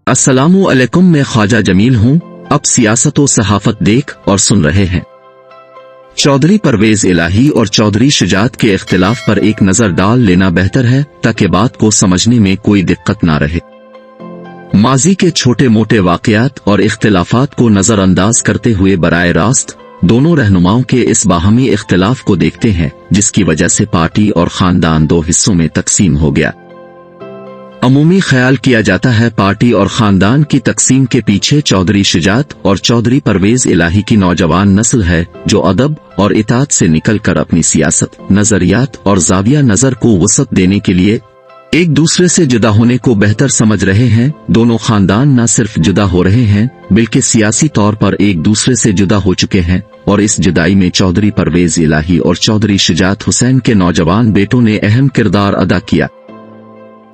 अस्सलामु अलैकुम, मैं ख्वाजा जमील हूँ। अब सियासत व सहाफत देख और सुन रहे हैं। चौधरी परवेज इलाही और चौधरी शुजात के इख्तिलाफ पर एक नजर डाल लेना बेहतर है ताकि बात को समझने में कोई दिक्कत ना रहे। माजी के छोटे मोटे वाकयात और इख्तिलाफात को नजरअंदाज करते हुए बराए रास्त दोनों रहनुमाओं के इस बाहमी इख्तिलाफ को देखते हैं, जिसकी वजह से पार्टी और खानदान दो हिस्सों में तकसीम हो गया। अमूमी ख्याल किया जाता है पार्टी और खानदान की तकसीम के पीछे चौधरी शुजात और चौधरी परवेज इलाही की नौजवान नस्ल है, जो अदब और इताअत से निकलकर अपनी सियासत, नजरियात और जाविया नजर को वसअत देने के लिए एक दूसरे से जुदा होने को बेहतर समझ रहे हैं। दोनों खानदान न सिर्फ जुदा हो रहे हैं बल्कि सियासी तौर पर एक दूसरे से जुदा हो चुके हैं, और इस जुदाई में चौधरी परवेज इलाही और चौधरी शुजात हुसैन के नौजवान बेटों ने अहम किरदार अदा किया।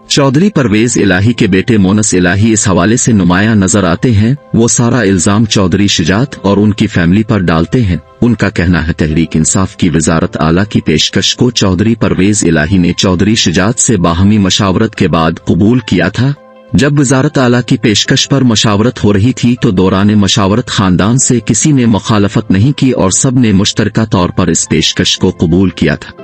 चौधरी परवेज इलाही के बेटे मोनस इलाही इस हवाले से नुमायां नजर आते हैं। वो सारा इल्जाम चौधरी शुजात और उनकी फैमिली पर डालते हैं। उनका कहना है तहरीक इंसाफ की वजारत आला की पेशकश को चौधरी परवेज इलाही ने चौधरी शुजात से बाहमी मशावरत के बाद कबूल किया था। जब वजारत आला की पेशकश पर मशावरत हो रही थी तो दौरान मशावरत खानदान से किसी ने मुखालफत नहीं की और सब ने मुश्तरका तौर पर इस पेशकश को कबूल किया था।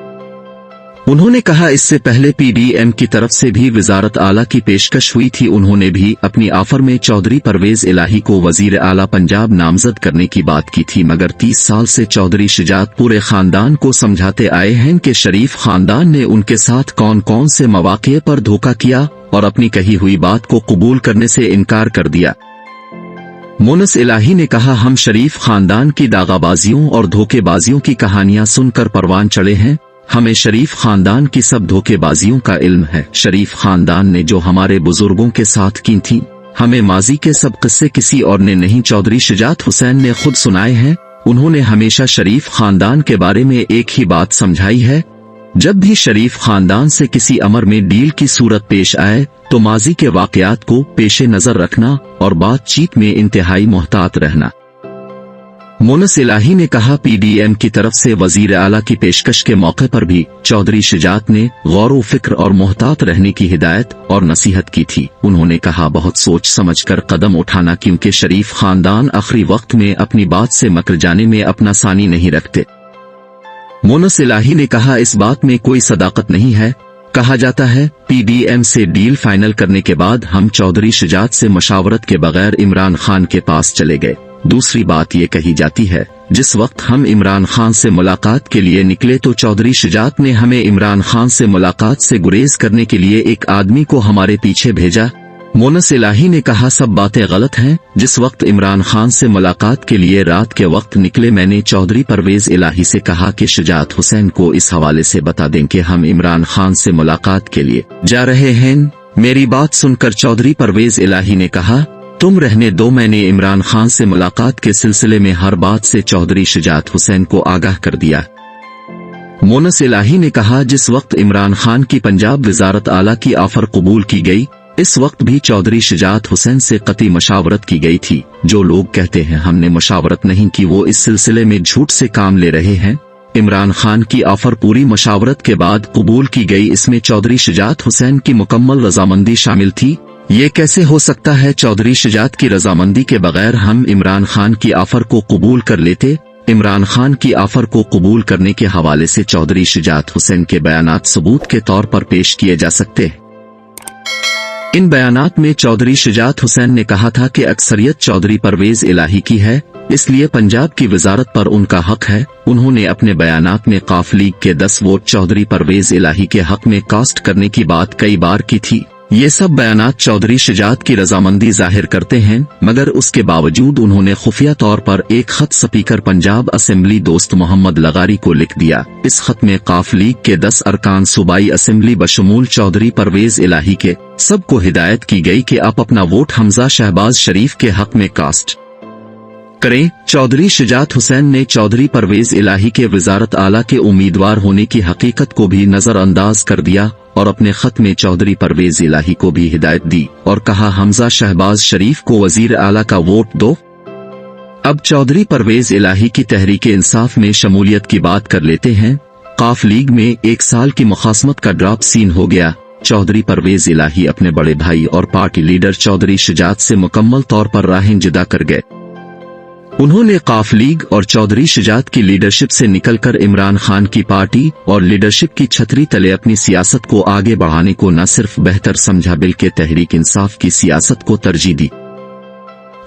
उन्होंने कहा इससे पहले पीडीएम की तरफ से भी वजारत आला की पेशकश हुई थी। उन्होंने भी अपनी आफर में चौधरी परवेज इलाही को वजीर आला पंजाब नामजद करने की बात की थी, मगर 30 साल से चौधरी शुजात पूरे खानदान को समझाते आए हैं कि शरीफ खानदान ने उनके साथ कौन कौन से मौके पर धोखा किया और अपनी कही हुई बात को कबूल करने से इनकार कर दिया। मोनस इलाही ने कहा, हम शरीफ खानदान की दागाबाजियों और धोखेबाजियों की कहानियां सुनकर परवान चढ़े हैं। हमें शरीफ खानदान की सब धोखेबाजियों का इल्म है। शरीफ खानदान ने जो हमारे बुजुर्गों के साथ की थी, हमें माजी के सब किस्से किसी और ने नहीं चौधरी शुजात हुसैन ने खुद सुनाए हैं। उन्होंने हमेशा शरीफ खानदान के बारे में एक ही बात समझाई है, जब भी शरीफ खानदान से किसी अमर में डील की सूरत पेश आए तो माजी के वाकयात को पेशे नजर रखना और बातचीत में इंतहाई मोहतात रहना। मोनस इलाही ने कहा, पीडीएम की तरफ से वजीर आला की पेशकश के मौके पर भी चौधरी शुजात ने गौर व फिक्र और मोहतात रहने की हिदायत और नसीहत की थी। उन्होंने कहा, बहुत सोच समझकर कदम उठाना, क्योंकि शरीफ खानदान आखिरी वक्त में अपनी बात से मकर जाने में अपना सानी नहीं रखते। मोनस इलाही ने कहा, इस बात में कोई सदाकत नहीं है। कहा जाता है पीडीएम से डील फाइनल करने के बाद हम चौधरी शुजात से मशावरत के बगैर इमरान खान के पास चले गए। दूसरी बात ये कही जाती है, जिस वक्त हम इमरान खान से मुलाकात के लिए निकले तो चौधरी शुजात ने हमें इमरान खान से मुलाकात से गुरेज करने के लिए एक आदमी को हमारे पीछे भेजा। मोनस इलाही ने कहा, सब बातें गलत हैं। जिस वक्त इमरान खान से मुलाकात के लिए रात के वक्त निकले, मैंने चौधरी परवेज इलाही से कहा कि शुजात हुसैन को इस हवाले से बता दें कि हम इमरान खान से मुलाकात के लिए जा रहे हैं। मेरी बात सुनकर चौधरी परवेज इलाही ने कहा, तुम रहने दो, मैंने इमरान खान से मुलाकात के सिलसिले में हर बात से चौधरी शुजात हुसैन को आगाह कर दिया। मोनस इलाही ने कहा, जिस वक्त इमरान खान की पंजाब वजारत आला की ऑफर कबूल की गई, इस वक्त भी चौधरी शुजात हुसैन से कतई मशावरत की गई थी। जो लोग कहते हैं हमने मशावरत नहीं की, वो इस सिलसिले में झूठ से काम ले रहे हैं। इमरान खान की ऑफर पूरी मशावरत के बाद कबूल की गई, इसमें चौधरी शुजात हुसैन की मुकम्मल रजामंदी शामिल थी। ये कैसे हो सकता है? चौधरी शुजात की रजामंदी के बगैर हम इमरान खान की ऑफर को कबूल कर लेते। इमरान खान की ऑफर को कबूल करने के हवाले से चौधरी शुजात हुसैन के बयानात सबूत के तौर पर पेश किए जा सकते हैं। इन बयानात में चौधरी शुजात हुसैन ने कहा था कि अक्सरियत चौधरी परवेज इलाही की है, इसलिए पंजाब की वजारत पर उनका हक है। उन्होंने अपने बयानात में काफ लीग के 10 वोट चौधरी परवेज इलाही के हक में कास्ट करने की बात कई बार की थी। ये सब बयानात चौधरी शुजात की रजामंदी जाहिर करते हैं, मगर उसके बावजूद उन्होंने खुफिया तौर पर एक खत स्पीकर पंजाब असेंबली दोस्त मोहम्मद लगारी को लिख दिया। इस खत में काफ लीग के 10 अरकान सूबाई असेंबली बशमूल चौधरी परवेज इलाही के सबको हिदायत की गई कि आप अपना वोट हमजा शहबाज शरीफ के हक में कास्ट करें। चौधरी शुजात हुसैन ने चौधरी परवेज इलाही के वजारत आला के उम्मीदवार होने की हकीकत को भी नजरअंदाज कर दिया और अपने खत में चौधरी परवेज इलाही को भी हिदायत दी और कहा, हमजा शहबाज शरीफ को वजीर आला का वोट दो। अब चौधरी परवेज इलाही की तहरीक इंसाफ में शमूलियत की बात कर लेते हैं। काफ लीग में 1 साल की मुखासमत का ड्रॉप सीन हो गया। चौधरी परवेज इलाही अपने बड़े भाई और पार्टी लीडर चौधरी शुजात से मुकम्मल तौर पर राहें जुदा कर गए। उन्होंने काफ लीग और चौधरी शुजात की लीडरशिप से निकलकर इमरान खान की पार्टी और लीडरशिप की छतरी तले अपनी सियासत को आगे बढ़ाने को न सिर्फ बेहतर समझा बल्कि तहरीक इंसाफ की सियासत को तरजीह दी।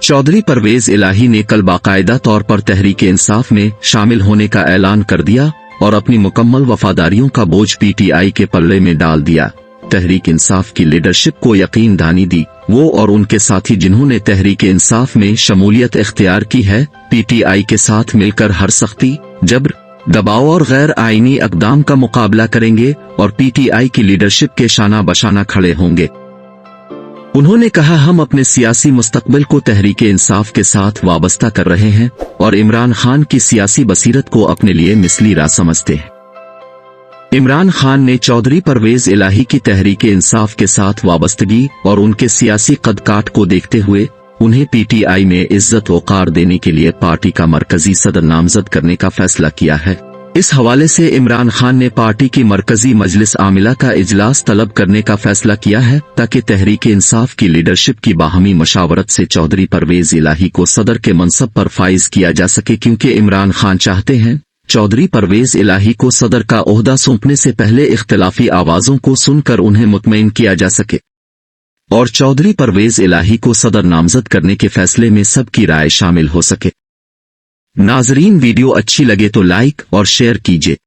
चौधरी परवेज इलाही ने कल बाकायदा तौर पर तहरीक इंसाफ में शामिल होने का ऐलान कर दिया और अपनी मुकम्मल वफादारियों का बोझ पीटीआई के पल्ले में डाल दिया। तहरीक इंसाफ की लीडरशिप को यकीन दहानी दी। वो और उनके साथी जिन्होंने तहरीक इंसाफ में शमूलियत इख्तियार की है, पीटीआई के साथ मिलकर हर सख्ती, जबर, दबाव और गैर आईनी अक़दाम का मुकाबला करेंगे और पीटीआई की लीडरशिप के शाना बशाना खड़े होंगे। उन्होंने कहा, हम अपने सियासी मुस्तकबिल को तहरीक इंसाफ के साथ वाबस्ता कर रहे हैं और इमरान खान की सियासी बसीरत को अपने लिए मिसली राह समझते हैं। इमरान खान ने चौधरी परवेज इलाही की तहरीक इंसाफ के साथ वाबस्तगी और उनके सियासी कदकाठ को देखते हुए उन्हें पीटीआई में इज्जत वक़ार देने के लिए पार्टी का मरकजी सदर नामजद करने का फैसला किया है। इस हवाले से इमरान खान ने पार्टी की मरकजी मजलिस आमिला का इजलास तलब करने का फैसला किया है ताकि तहरीक इंसाफ की लीडरशिप की बाहमी मशावरत से चौधरी परवेज इलाही को सदर के मनसब पर फाइज किया जा सके, क्योंकि इमरान खान चाहते हैं चौधरी परवेज इलाही को सदर का ओहदा सौंपने से पहले इख्तिलाफी आवाजों को सुनकर उन्हें मुतमईन किया जा सके और चौधरी परवेज इलाही को सदर नामजद करने के फैसले में सबकी राय शामिल हो सके। नाजरीन, वीडियो अच्छी लगे तो लाइक और शेयर कीजिए।